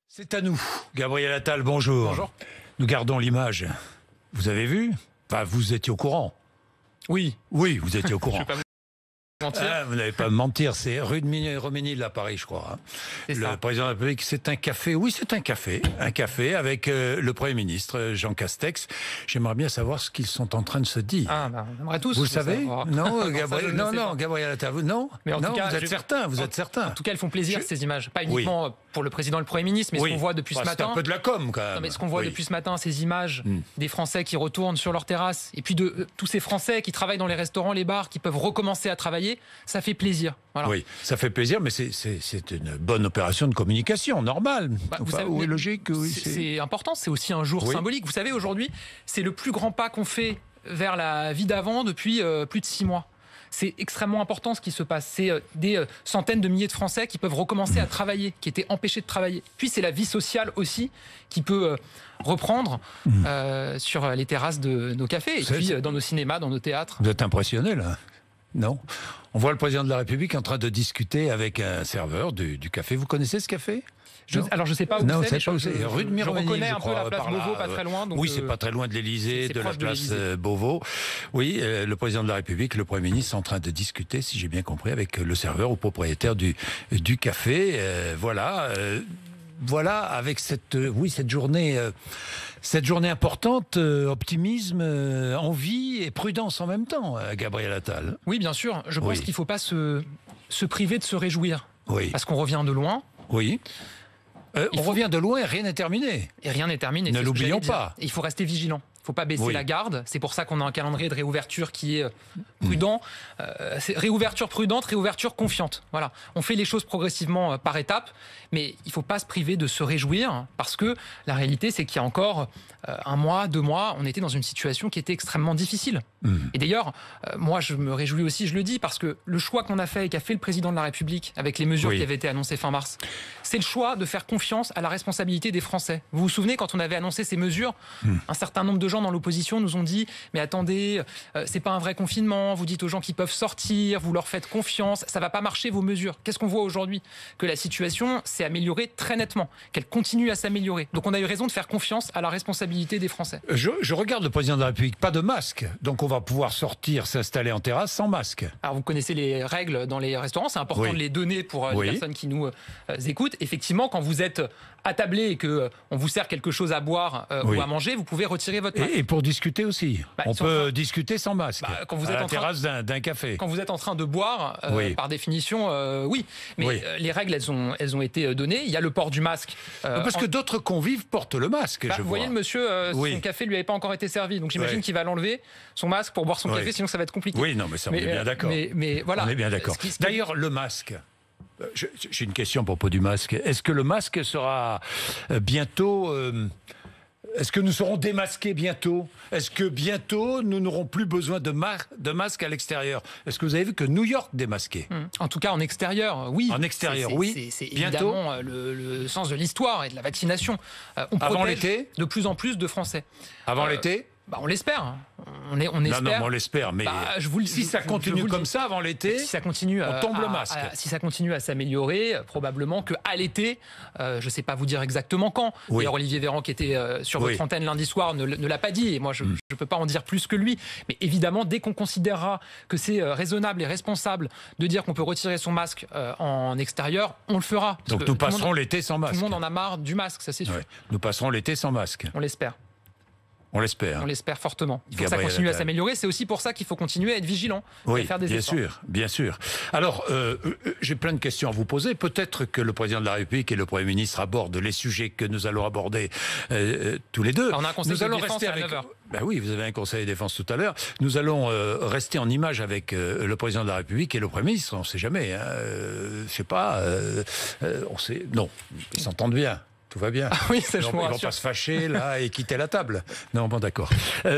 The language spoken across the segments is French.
C'est à nous. Gabriel Attal, bonjour. Bonjour. Nous gardons l'image. Vous avez vu? Enfin, vous étiez au courant. Oui. Oui, vous étiez au courant. Je vais pas vous mentir. Ah, vous n'allez pas me mentir, c'est rue de Romesnil à Paris, je crois. C'est Le ça. président de la République, c'est un café. Oui, c'est un café. Un café avec le Premier ministre, Jean Castex. J'aimerais bien savoir ce qu'ils sont en train de se dire. Ah, on aimerait tous. Vous le savez? savoir. Non, Ça, Gabriel, je ne sais pas. Gabriel Attal, vous, non? Mais en non, tout cas, vous êtes certain, vous êtes certain. En tout cas, elles font plaisir, ces images. Pas uniquement pour le président et le Premier ministre, mais Oui. ce qu'on voit depuis ce Bah, c'est matin. un peu de la com, quand même. Non, mais ce qu'on voit Oui. depuis ce matin, ces images des Français qui retournent sur leur terrasse, et puis de tous ces Français qui travaillent dans les restaurants, les bars, qui peuvent recommencer à travailler, ça fait plaisir. Voilà. Oui, ça fait plaisir, mais c'est une bonne opération de communication, normale. Bah, vous Enfin, savez, oui, logique. Oui, c'est important, c'est aussi un jour Oui. symbolique. Vous savez, aujourd'hui, c'est le plus grand pas qu'on fait vers la vie d'avant depuis plus de 6 mois. C'est extrêmement important ce qui se passe. C'est des centaines de milliers de Français qui peuvent recommencer à travailler, qui étaient empêchés de travailler. Puis c'est la vie sociale aussi qui peut reprendre sur les terrasses de nos cafés, et puis dans nos cinémas, dans nos théâtres. Vous êtes impressionné, là? Non? On voit le président de la République en train de discuter avec un serveur du café. Vous connaissez ce café? Alors je sais pas où Non, c'est, c'est pas où mais c'est. Rue de je Miromesnil, reconnais je un peu crois, la place par là. Beauvau, pas très loin. Donc oui, c'est pas très loin de l'Élysée, c'est de la proche de place l'Élysée. Beauvau. Oui, le président de la République, le Premier ministre sont en train de discuter, si j'ai bien compris, avec le serveur ou propriétaire du café. Voilà, avec cette journée importante, optimisme, envie et prudence en même temps, Gabriel Attal. Oui, bien sûr. Je pense Oui. qu'il ne faut pas se priver de se réjouir. Oui. Parce qu'on revient de loin Oui. On revient de loin et rien n'est terminé. et rien n'est terminé. Ne c'est ce que l'oublions j'allais dire. pas. Et il faut rester vigilant. Il ne faut pas baisser Oui. la garde. C'est pour ça qu'on a un calendrier de réouverture qui est prudent. C'est réouverture prudente, réouverture confiante. Voilà. On fait les choses progressivement par étapes, mais il ne faut pas se priver de se réjouir parce que la réalité, c'est qu'il y a encore 1 mois, 2 mois, on était dans une situation qui était extrêmement difficile. Et d'ailleurs, moi, je me réjouis aussi, je le dis, parce que le choix qu'on a fait et qu'a fait le président de la République avec les mesures Oui. qui avaient été annoncées fin mars, c'est le choix de faire confiance à la responsabilité des Français. Vous vous souvenez, quand on avait annoncé ces mesures, un certain nombre de gens dans l'opposition nous ont dit « Mais attendez, c'est pas un vrai confinement, vous dites aux gens qu'ils peuvent sortir, vous leur faites confiance, ça va pas marcher vos mesures. » Qu'est-ce qu'on voit aujourd'hui? Que la situation s'est améliorée très nettement, qu'elle continue à s'améliorer. Donc on a eu raison de faire confiance à la responsabilité des Français. Je regarde le président de la République, pas de masque, donc on va pouvoir sortir, s'installer en terrasse sans masque. Alors vous connaissez les règles dans les restaurants, c'est important Oui. de les donner pour Oui. les personnes qui nous écoutent. Effectivement, quand vous êtes attablé et que on vous sert quelque chose à boire Oui. ou à manger, vous pouvez retirer votre masque. Et pour discuter aussi. Bah, On ils sont en peut train- discuter sans masque. Quand vous à êtes la en train- terrasse d'un café. Quand vous êtes en train de boire, Oui. par définition, oui. Mais Oui. les règles, elles ont été données. Il y a le port du masque. Parce que d'autres convives portent le masque, je vous vois. voyez, le monsieur, Oui. son café lui avait pas encore été servi. Donc j'imagine Ouais. qu'il va l'enlever, son masque, pour boire son Ouais. café, sinon ça va être compliqué. Oui, non, mais ça, on est bien d'accord. Mais voilà. On est bien d'accord. Ce qui- D'ailleurs, le masque. J'ai une question à propos du masque. Est-ce que le masque sera bientôt... Est-ce que nous serons démasqués bientôt? Est-ce que bientôt, nous n'aurons plus besoin de masque à l'extérieur? Est-ce que vous avez vu que New York démasquait? En tout cas, en extérieur, oui. En extérieur, oui. C'est Bientôt. évidemment le sens de l'histoire et de la vaccination. On Avant protège l'été de plus en plus de Français. Avant l'été? On l'espère. On espère. Non, mais on l'espère, mais si ça continue comme ça avant l'été, si ça continue on tombe le masque. si ça continue à s'améliorer, probablement qu'à l'été, je ne sais pas vous dire exactement quand. Oui. D'ailleurs, Olivier Véran, qui était sur votre antenne lundi soir, ne l'a pas dit. Et moi, je ne peux pas en dire plus que lui. Mais évidemment, dès qu'on considérera que c'est raisonnable et responsable de dire qu'on peut retirer son masque en extérieur, on le fera. Parce donc que nous tout le monde- passerons l'été sans Tout masque. le monde en a marre du masque, ça c'est sûr. Ouais. Nous passerons l'été sans masque. On l'espère. On l'espère. On l'espère fortement. Il faut que ça Gabriel continue à Attal. s'améliorer. C'est aussi pour ça qu'il faut continuer à être vigilant et Oui, à faire des bien efforts. sûr, bien sûr. Alors, j'ai plein de questions à vous poser. Peut-être que le président de la République et le Premier ministre abordent les sujets que nous allons aborder tous les deux. Alors, on a un conseil nous de allons défense rester à avec. 9 heures. Ben oui, vous avez un conseil de défense tout à l'heure. Nous allons rester en image avec le président de la République et le Premier ministre. On ne sait jamais. Hein. Je sais pas. On sait. Non, ils s'entendent bien. Tout va bien. Ah oui, ça, je Ils vous vont rassure. pas se fâcher là et quitter la table. Non, bon d'accord.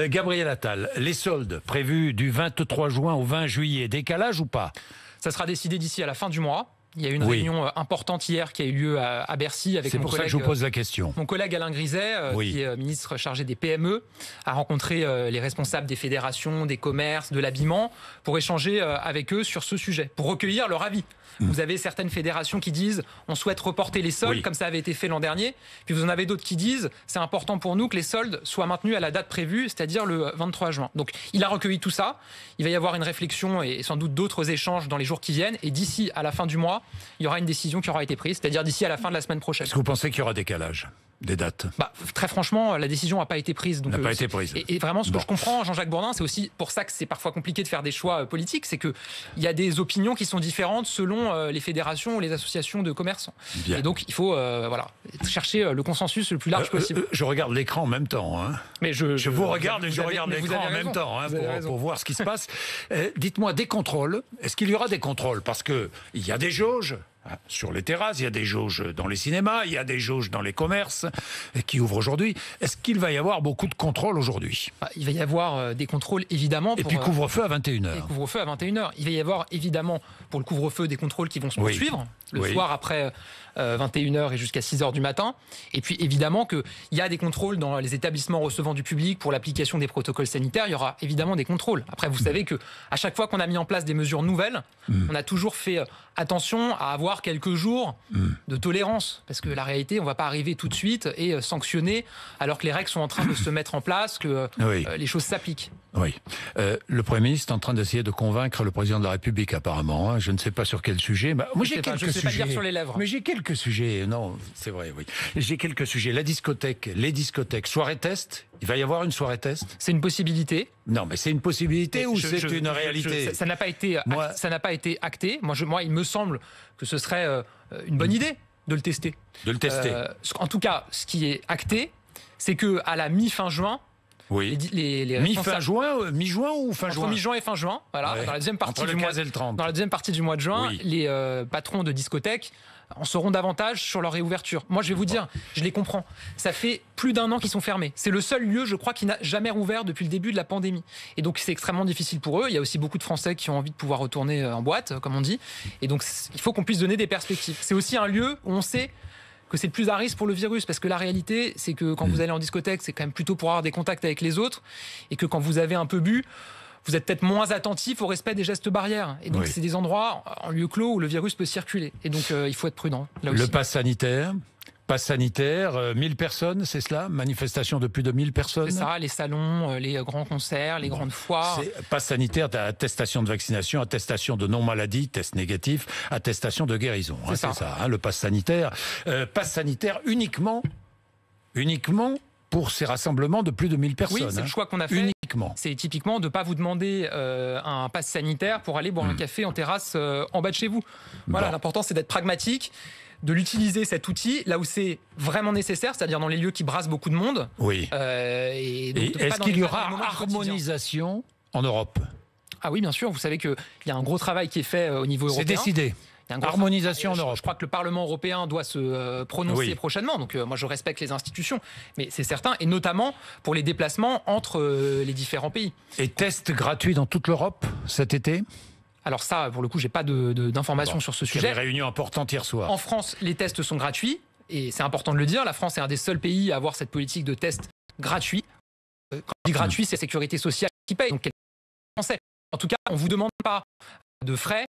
Gabriel Attal, les soldes prévus du 23 juin au 20 juillet, décalage ou pas? Ça sera décidé d'ici à la fin du mois. Il y a eu une réunion importante hier qui a eu lieu à Bercy avec C'est pour ça que je vous pose la question. Mon collègue Alain Griset, qui est ministre chargé des PME, a rencontré les responsables des fédérations, des commerces, de l'habillement, pour échanger avec eux sur ce sujet, pour recueillir leur avis. Vous avez certaines fédérations qui disent on souhaite reporter les soldes comme ça avait été fait l'an dernier. Puis vous en avez d'autres qui disent c'est important pour nous que les soldes soient maintenus à la date prévue, c'est-à-dire le 23 juin. Donc il a recueilli tout ça. Il va y avoir une réflexion et sans doute d'autres échanges dans les jours qui viennent. Et d'ici à la fin du mois, il y aura une décision qui aura été prise, c'est-à-dire d'ici à la fin de la semaine prochaine. Est-ce que vous pensez qu'il y aura décalage des dates? Très franchement, la décision n'a pas été prise. N'a pas été prise. Et vraiment, ce que je comprends, Jean-Jacques Bourdin, c'est aussi pour ça que c'est parfois compliqué de faire des choix politiques, c'est qu'il y a des opinions qui sont différentes selon les fédérations ou les associations de commerçants. Bien. Et donc, il faut chercher le consensus le plus large possible. Je regarde l'écran en même temps. Hein. Mais je vous regarde et je regarde l'écran en même temps pour voir ce qui se passe. Dites-moi, des contrôles. Est-ce qu'il y aura des contrôles? Parce qu'il y a des jauges. Sur les terrasses, il y a des jauges dans les cinémas, il y a des jauges dans les commerces qui ouvrent aujourd'hui. Est-ce qu'il va y avoir beaucoup de contrôles aujourd'hui? Il va y avoir des contrôles, évidemment. Et puis couvre-feu à 21h. Et couvre-feu à 21h. Il va y avoir, évidemment, pour le couvre-feu, des contrôles qui vont se poursuivre le soir après 21h et jusqu'à 6h du matin. Et puis, évidemment, qu'il y a des contrôles dans les établissements recevant du public pour l'application des protocoles sanitaires. Il y aura évidemment des contrôles. Après, vous savez qu'à chaque fois qu'on a mis en place des mesures nouvelles, on a toujours fait attention à avoir quelques jours de tolérance, parce que la réalité, on ne va pas arriver tout de suite et sanctionner alors que les règles sont en train de se mettre en place, que les choses s'appliquent. Oui. Le Premier ministre est en train d'essayer de convaincre le Président de la République, apparemment. Hein. Je ne sais pas sur quel sujet. Moi, j'ai quelques sujets. Je ne sais pas dire sur les lèvres. Mais j'ai quelques sujets. Non, c'est vrai, oui. J'ai quelques sujets. La discothèque, les discothèques, soirée test. Il va y avoir une soirée test? C'est une possibilité. Non, mais c'est une possibilité ou c'est une réalité? Ça n'a pas été acté. Moi, il me semble que ce serait une bonne idée de le tester. De le tester. En tout cas, ce qui est acté, c'est que à la mi-fin juin, les mi-fin juin, mi-juin ou fin juin? Entre mi-juin et fin juin, voilà. Dans la deuxième partie du mois de juin, les patrons de discothèques en sauront davantage sur leur réouverture. Moi, je vais vous dire, je les comprends. Ça fait plus d'1 an qu'ils sont fermés. C'est le seul lieu, je crois, qui n'a jamais rouvert depuis le début de la pandémie. Et donc, c'est extrêmement difficile pour eux. Il y a aussi beaucoup de Français qui ont envie de pouvoir retourner en boîte, comme on dit. Et donc, il faut qu'on puisse donner des perspectives. C'est aussi un lieu où on sait que c'est le plus à risque pour le virus, parce que la réalité, c'est que quand vous allez en discothèque, c'est quand même plutôt pour avoir des contacts avec les autres, et que quand vous avez un peu bu, vous êtes peut-être moins attentif au respect des gestes barrières. Et donc, c'est des endroits en lieu clos où le virus peut circuler. Et donc, il faut être prudent. Là aussi. Le pass sanitaire, 1000 personnes, c'est cela? Manifestation de plus de 1000 personnes? C'est ça, les salons, les grands concerts, les grandes foires. Pass sanitaire, attestation de vaccination, attestation de non-maladie, test négatif, attestation de guérison. C'est ça, le pass sanitaire. Pass sanitaire uniquement pour ces rassemblements de plus de 1000 personnes. Oui, c'est le choix qu'on a fait. Uniquement. C'est typiquement de ne pas vous demander un pass sanitaire pour aller boire un café en terrasse en bas de chez vous. Voilà, l'important c'est d'être pragmatique, de l'utiliser cet outil là où c'est vraiment nécessaire, c'est-à-dire dans les lieux qui brassent beaucoup de monde. Oui. Et est-ce qu'il y aura harmonisation en Europe? Ah oui, bien sûr. Vous savez qu'il y a un gros travail qui est fait au niveau européen. C'est décidé. Harmonisation en Europe. Je crois que le Parlement européen doit se prononcer prochainement. Donc moi, je respecte les institutions, mais c'est certain, et notamment pour les déplacements entre les différents pays. Et tests gratuits dans toute l'Europe cet été? Alors ça, pour le coup, j'ai pas d'informations sur ce sujet. Il y a des réunions importantes hier soir. En France, les tests sont gratuits, et c'est important de le dire. La France est un des seuls pays à avoir cette politique de tests gratuits. Quand je dis gratuit, c'est la sécurité sociale qui paye. Donc, français. En tout cas, on vous demande pas de frais.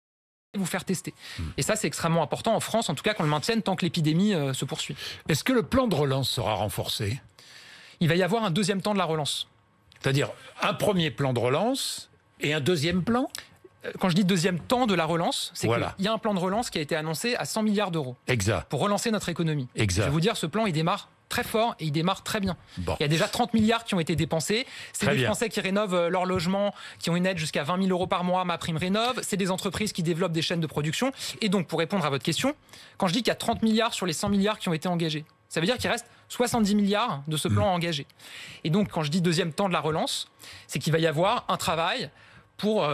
Vous faire tester. Et ça, c'est extrêmement important en France, en tout cas qu'on le maintienne tant que l'épidémie se poursuit. Est-ce que le plan de relance sera renforcé? Il va y avoir un deuxième temps de la relance. C'est-à-dire un premier plan de relance et un deuxième plan? Quand je dis deuxième temps de la relance, c'est qu'il y a un plan de relance qui a été annoncé à 100 milliards d'euros. Exact. Pour relancer notre économie. Exact. Je vais vous dire, ce plan, il démarre très fort et il démarre très bien. Il y a déjà 30 milliards qui ont été dépensés. C'est des Français qui rénovent leur logement, qui ont une aide jusqu'à 20 000 euros par mois, ma prime rénov'. C'est des entreprises qui développent des chaînes de production. Et donc, pour répondre à votre question, quand je dis qu'il y a 30 milliards sur les 100 milliards qui ont été engagés, ça veut dire qu'il reste 70 milliards de ce plan engagé. Et donc, quand je dis deuxième temps de la relance, c'est qu'il va y avoir un travail pour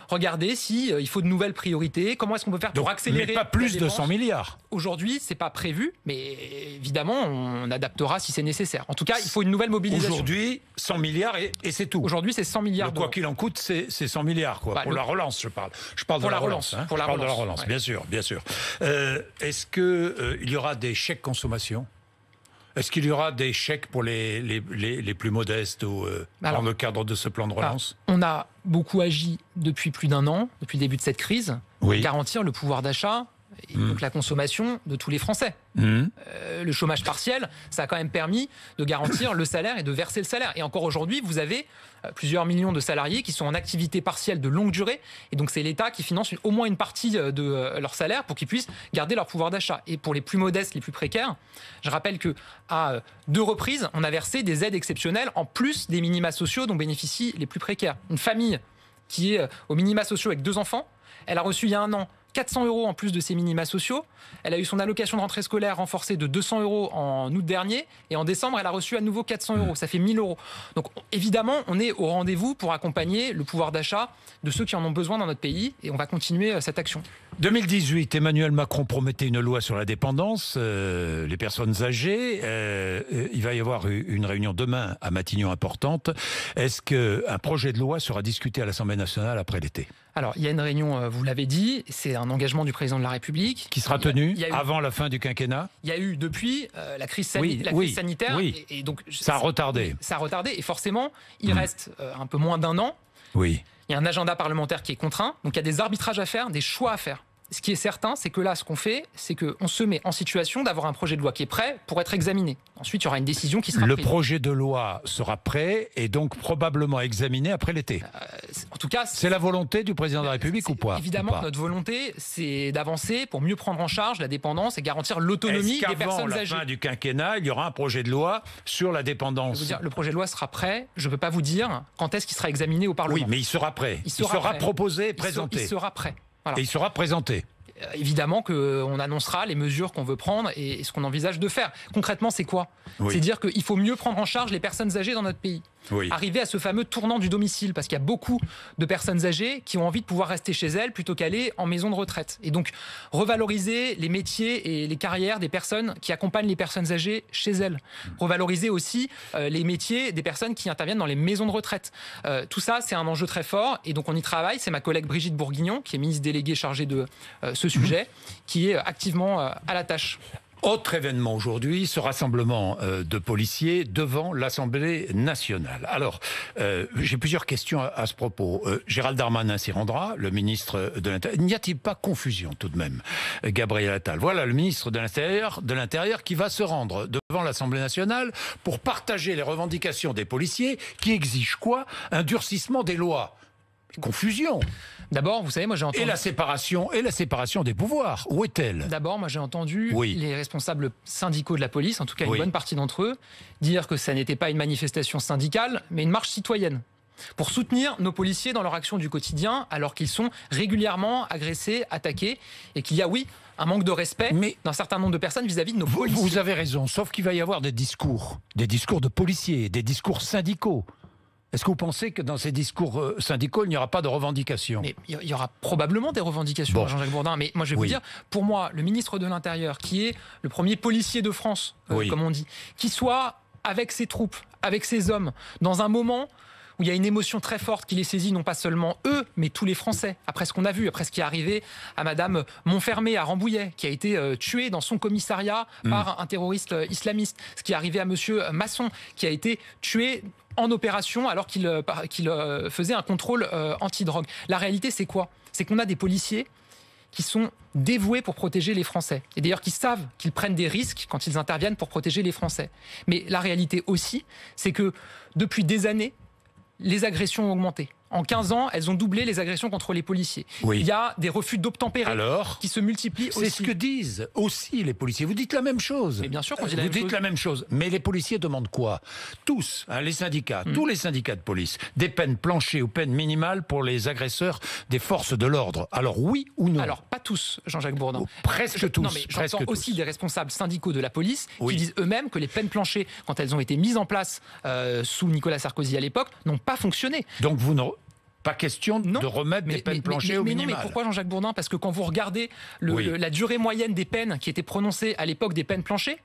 regarder s'il faut de nouvelles priorités, comment est-ce qu'on peut faire pour accélérer. Mais pas plus de 100 milliards. Aujourd'hui, c'est pas prévu, mais évidemment, on adaptera si c'est nécessaire. En tout cas, il faut une nouvelle mobilisation. Aujourd'hui, 100 milliards et c'est tout. Aujourd'hui, c'est 100 milliards d'euros. Quoi qu'il en coûte, c'est 100 milliards, quoi. Pour la relance, je parle. Je parle de la relance. Hein. Pour la relance. De la relance, ouais. Bien sûr. Est-ce qu'il y aura des chèques consommation ? Est-ce qu'il y aura des chèques pour les plus modestes dans le cadre de ce plan de relance ? On a beaucoup agi depuis plus d'un an, depuis le début de cette crise, pour garantir le pouvoir d'achat et donc la consommation de tous les Français. Le chômage partiel, ça a quand même permis de garantir le salaire et de verser le salaire. Et encore aujourd'hui, vous avez plusieurs millions de salariés qui sont en activité partielle de longue durée. Et donc, c'est l'État qui finance au moins une partie de leur salaire pour qu'ils puissent garder leur pouvoir d'achat. Et pour les plus modestes, les plus précaires, je rappelle qu'à 2 reprises, on a versé des aides exceptionnelles en plus des minima sociaux dont bénéficient les plus précaires. Une famille qui est aux minima sociaux avec 2 enfants, elle a reçu il y a un an 400 € en plus de ses minima sociaux. Elle a eu son allocation de rentrée scolaire renforcée de 200 € en août dernier. Et en décembre, elle a reçu à nouveau 400 €. Ça fait 1 000 €. Donc évidemment, on est au rendez-vous pour accompagner le pouvoir d'achat de ceux qui en ont besoin dans notre pays. Et on va continuer cette action. 2018, Emmanuel Macron promettait une loi sur la dépendance, les personnes âgées. Il va y avoir une réunion demain à Matignon importante. Est-ce qu'un projet de loi sera discuté à l'Assemblée nationale après l'été ? Alors, il y a une réunion, vous l'avez dit, c'est un engagement du président de la République. Qui sera tenu avant la fin du quinquennat ? Il y a eu depuis la crise sanitaire. Oui. Et donc, ça a retardé. Ça a retardé. Et forcément, il reste un peu moins d'un an. Oui. Il y a un agenda parlementaire qui est contraint. Donc, il y a des arbitrages à faire, des choix à faire. Ce qui est certain, c'est que là, ce qu'on fait, c'est qu'on se met en situation d'avoir un projet de loi qui est prêt pour être examiné. Ensuite, il y aura une décision qui sera prise. Le projet de loi sera prêt et donc probablement examiné après l'été. En tout cas, c'est la volonté du président de la République ou pas ? Évidemment, notre volonté, c'est d'avancer pour mieux prendre en charge la dépendance et garantir l'autonomie des personnes âgées. Avant la fin du quinquennat, il y aura un projet de loi sur la dépendance. Je veux dire, le projet de loi sera prêt. Je ne peux pas vous dire quand est-ce qu'il sera examiné au Parlement. Oui, mais il sera prêt. Il sera proposé et présenté. Il sera prêt. Voilà. Et il sera présenté. Évidemment qu'on annoncera les mesures qu'on veut prendre et ce qu'on envisage de faire. Concrètement, c'est quoi ? C'est dire qu'il faut mieux prendre en charge les personnes âgées dans notre pays. Arriver à ce fameux tournant du domicile, parce qu'il y a beaucoup de personnes âgées qui ont envie de pouvoir rester chez elles plutôt qu'aller en maison de retraite. Et donc, revaloriser les métiers et les carrières des personnes qui accompagnent les personnes âgées chez elles. Revaloriser aussi les métiers des personnes qui interviennent dans les maisons de retraite. Tout ça, c'est un enjeu très fort. Et donc, on y travaille. C'est ma collègue Brigitte Bourguignon, qui est ministre déléguée chargée de ce sujet, qui est activement à la tâche. Autre événement aujourd'hui, ce rassemblement de policiers devant l'Assemblée nationale. Alors, j'ai plusieurs questions à ce propos. Gérald Darmanin s'y rendra, le ministre de l'Intérieur. N'y a-t-il pas confusion tout de même, Gabriel Attal ? Voilà le ministre de l'Intérieur qui va se rendre devant l'Assemblée nationale pour partager les revendications des policiers qui exigent quoi ? Un durcissement des lois. Confusion. D'abord, vous savez, moi j'ai entendu... Et la séparation des pouvoirs, où est-elle ? D'abord, moi j'ai entendu les responsables syndicaux de la police, en tout cas une bonne partie d'entre eux, dire que ça n'était pas une manifestation syndicale, mais une marche citoyenne. Pour soutenir nos policiers dans leur action du quotidien, alors qu'ils sont régulièrement agressés, attaqués, et qu'il y a, un manque de respect d'un certain nombre de personnes vis-à-vis de nos policiers. Vous avez raison, sauf qu'il va y avoir des discours de policiers, des discours syndicaux. Est-ce que vous pensez que dans ces discours syndicaux, il n'y aura pas de revendications ? Mais il y aura probablement des revendications, Jean-Jacques Bourdin. Mais moi, je vais vous dire, pour moi, le ministre de l'Intérieur, qui est le premier policier de France, comme on dit, qui soit avec ses troupes, avec ses hommes, dans un moment où il y a une émotion très forte qui les saisit, non pas seulement eux, mais tous les Français. Après ce qu'on a vu, après ce qui est arrivé à Madame Montfermé, à Rambouillet, qui a été tuée dans son commissariat par un terroriste islamiste. Ce qui est arrivé à Monsieur Masson, qui a été tué en opération alors qu'il faisait un contrôle antidrogue. La réalité, c'est quoi ? C'est qu'on a des policiers qui sont dévoués pour protéger les Français. Et d'ailleurs, qui savent qu'ils prennent des risques quand ils interviennent pour protéger les Français. Mais la réalité aussi, c'est que depuis des années, les agressions ont augmenté. En 15 ans, elles ont doublé les agressions contre les policiers. Il y a des refus d'obtempérer qui se multiplient aussi. C'est ce que disent aussi les policiers. Vous dites la même chose. Mais bien sûr qu'on dit la même chose. Vous dites la même chose. Mais les policiers demandent quoi ? Tous, les syndicats, tous les syndicats de police, des peines planchées ou peines minimales pour les agresseurs des forces de l'ordre. Alors oui ou non ? Alors pas tous, Jean-Jacques Bourdin. Presque tous. Non, mais j'entends aussi des responsables syndicaux de la police qui disent eux-mêmes que les peines planchées, quand elles ont été mises en place sous Nicolas Sarkozy à l'époque, n'ont pas fonctionné. Donc vous Pas question de remettre des peines planchées au minimal. Mais pourquoi Jean-Jacques Bourdin? Parce que quand vous regardez la durée moyenne des peines qui étaient prononcées à l'époque des peines planchées,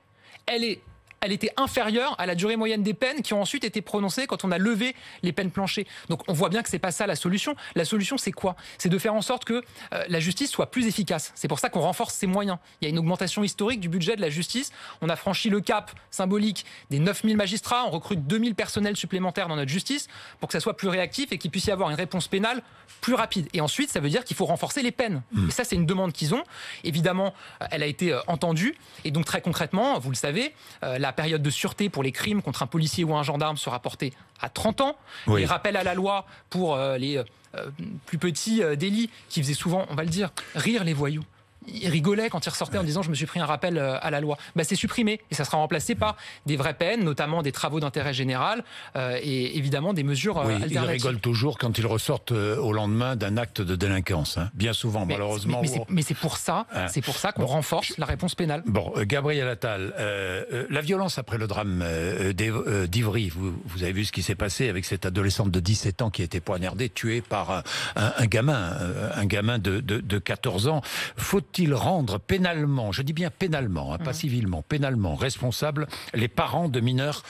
elle était inférieure à la durée moyenne des peines qui ont ensuite été prononcées quand on a levé les peines planchées. Donc on voit bien que c'est pas ça la solution. La solution, c'est quoi? C'est de faire en sorte que la justice soit plus efficace. C'est pour ça qu'on renforce ses moyens. Il y a une augmentation historique du budget de la justice. On a franchi le cap symbolique des 9000 magistrats. On recrute 2000 personnels supplémentaires dans notre justice pour que ça soit plus réactif et qu'il puisse y avoir une réponse pénale plus rapide. Et ensuite, ça veut dire qu'il faut renforcer les peines. Et ça, c'est une demande qu'ils ont. Évidemment, elle a été entendue. Et donc très concrètement, vous le savez, la période de sûreté pour les crimes contre un policier ou un gendarme sera portée à 30 ans. Les rappels à la loi pour les plus petits délits qui faisaient souvent, on va le dire, rire les voyous. Ils rigolaient quand ils ressortaient en disant je me suis pris un rappel à la loi. C'est supprimé et ça sera remplacé par des vraies peines, notamment des travaux d'intérêt général et évidemment des mesures alternatives. Ils rigolent toujours quand ils ressortent au lendemain d'un acte de délinquance. Bien souvent, malheureusement. Mais c'est pour ça, qu'on renforce la réponse pénale. Bon, Gabriel Attal, la violence après le drame d'Ivry, vous avez vu ce qui s'est passé avec cette adolescente de 17 ans qui a été poignardée, tuée par un gamin de 14 ans. Faut-il rendre pénalement, je dis bien pénalement, pas civilement, pénalement responsables les parents de mineurs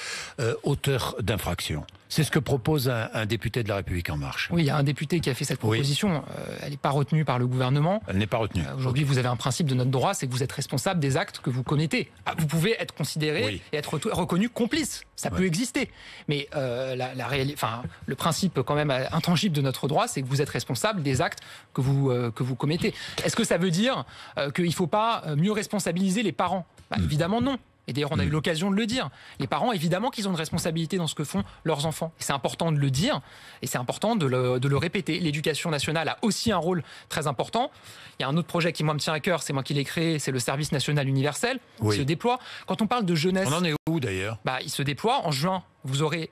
auteurs d'infractions? C'est ce que propose un député de La République En Marche. Oui, il y a un député qui a fait cette proposition. Elle n'est pas retenue par le gouvernement. Elle n'est pas retenue. Aujourd'hui, vous avez un principe de notre droit, c'est que vous êtes responsable des actes que vous commettez. Vous pouvez être considéré et être reconnu complice. Ça peut exister. Mais le principe quand même intangible de notre droit, c'est que vous êtes responsable des actes que vous commettez. Est-ce que ça veut dire qu'il ne faut pas mieux responsabiliser les parents? Évidemment non. Et d'ailleurs, on a eu l'occasion de le dire. Les parents, évidemment qu'ils ont une responsabilité dans ce que font leurs enfants. Et c'est important de le dire et c'est important de le répéter. L'éducation nationale a aussi un rôle très important. Il y a un autre projet qui, moi, me tient à cœur, c'est moi qui l'ai créé, c'est le service national universel. Il se déploie. Quand on parle de jeunesse... On en est où, d'ailleurs? Il se déploie. En juin, vous aurez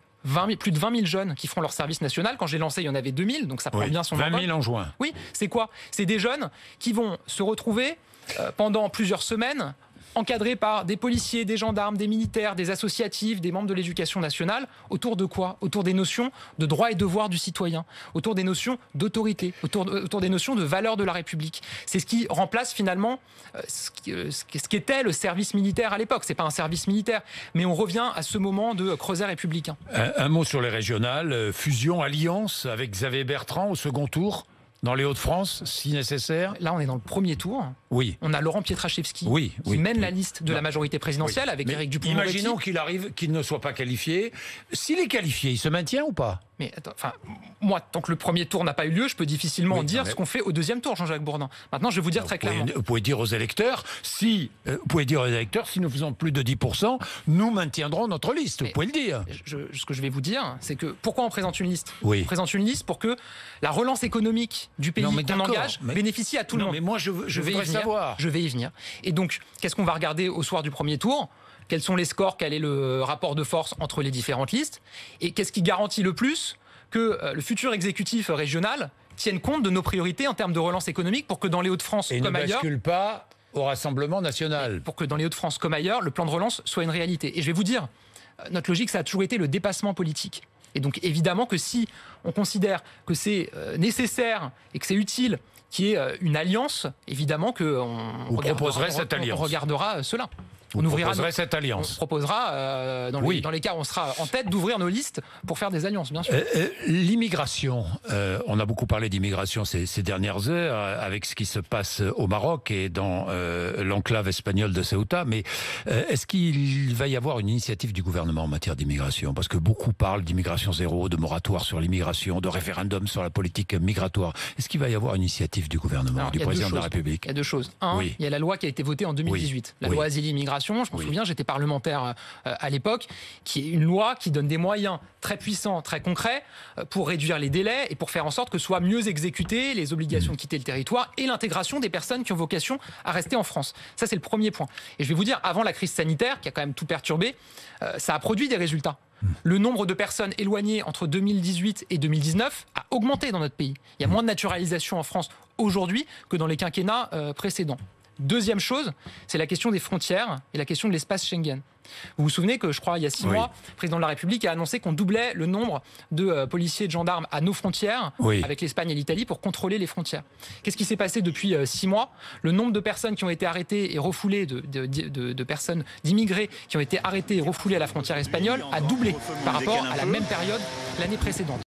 plus de 20 000 jeunes qui feront leur service national. Quand j'ai lancé, il y en avait 2000, donc ça prend bien son 20 000 en juin. Oui, c'est quoi? C'est des jeunes qui vont se retrouver pendant plusieurs semaines encadrés par des policiers, des gendarmes, des militaires, des associatifs, des membres de l'éducation nationale. Autour de quoi? Autour des notions de droits et devoirs du citoyen, autour des notions d'autorité, autour des notions de valeurs de la République. C'est ce qui remplace finalement ce qu'était le service militaire à l'époque. C'est pas un service militaire, mais on revient à ce moment de creuset républicain. Un mot sur les régionales, fusion, alliance avec Xavier Bertrand au second tour dans les Hauts-de-France, si nécessaire. Là, on est dans le premier tour. Oui. On a Laurent Pietraszewski qui mène la liste de la majorité présidentielle avec Éric Dupond-Moretti. Imaginons qu'il ne soit pas qualifié. S'il est qualifié, il se maintient ou pas? Mais attends, moi, tant que le premier tour n'a pas eu lieu, je peux difficilement dire ce qu'on fait au deuxième tour, Jean-Jacques Bourdin. Maintenant, je vais vous dire très clairement. Vous pouvez dire aux électeurs, si nous faisons plus de 10%, nous maintiendrons notre liste. Vous pouvez le dire. Ce que je vais vous dire, c'est que pourquoi on présente une liste? On présente une liste pour que la relance économique du pays qu'on engage bénéficie à tout le monde. Mais moi, je voudrais savoir. Je vais y venir. Et donc, qu'est-ce qu'on va regarder au soir du premier tour? Quels sont les scores? Quel est le rapport de force entre les différentes listes? Et qu'est-ce qui garantit le plus que le futur exécutif régional tienne compte de nos priorités en termes de relance économique pour que dans les Hauts-de-France comme ailleurs... Et ne bascule pas au Rassemblement national. Pour que dans les Hauts-de-France comme ailleurs, le plan de relance soit une réalité. Et je vais vous dire, notre logique, ça a toujours été le dépassement politique. Et donc évidemment que si on considère que c'est nécessaire et que c'est utile qu'il y ait une alliance, évidemment qu'on regardera cela. On proposerait cette alliance. On proposera, dans les cas où on sera en tête, d'ouvrir nos listes pour faire des alliances, bien sûr. L'immigration, on a beaucoup parlé d'immigration ces dernières heures, avec ce qui se passe au Maroc et dans l'enclave espagnole de Ceuta, mais est-ce qu'il va y avoir une initiative du gouvernement en matière d'immigration? Parce que beaucoup parlent d'immigration zéro, de moratoire sur l'immigration, de référendum sur la politique migratoire. Est-ce qu'il va y avoir une initiative du gouvernement, du président de la République? Il y a deux choses. Il y a la loi qui a été votée en 2018, la loi Asile-Immigration. Je me souviens, j'étais parlementaire à l'époque, qui est une loi qui donne des moyens très puissants, très concrets, pour réduire les délais et pour faire en sorte que soient mieux exécutées les obligations de quitter le territoire et l'intégration des personnes qui ont vocation à rester en France. Ça, c'est le premier point. Et je vais vous dire, avant la crise sanitaire, qui a quand même tout perturbé, ça a produit des résultats. Le nombre de personnes éloignées entre 2018 et 2019 a augmenté dans notre pays. Il y a moins de naturalisation en France aujourd'hui que dans les quinquennats précédents. Deuxième chose, c'est la question des frontières et la question de l'espace Schengen. Vous vous souvenez que, je crois, il y a 6 mois, le président de la République a annoncé qu'on doublait le nombre de policiers et de gendarmes à nos frontières, avec l'Espagne et l'Italie, pour contrôler les frontières. Qu'est-ce qui s'est passé depuis 6 mois? Le nombre de personnes qui ont été arrêtées et refoulées, de personnes, d'immigrés qui ont été arrêtés et refoulés à la frontière espagnole, a doublé par rapport à la même période l'année précédente.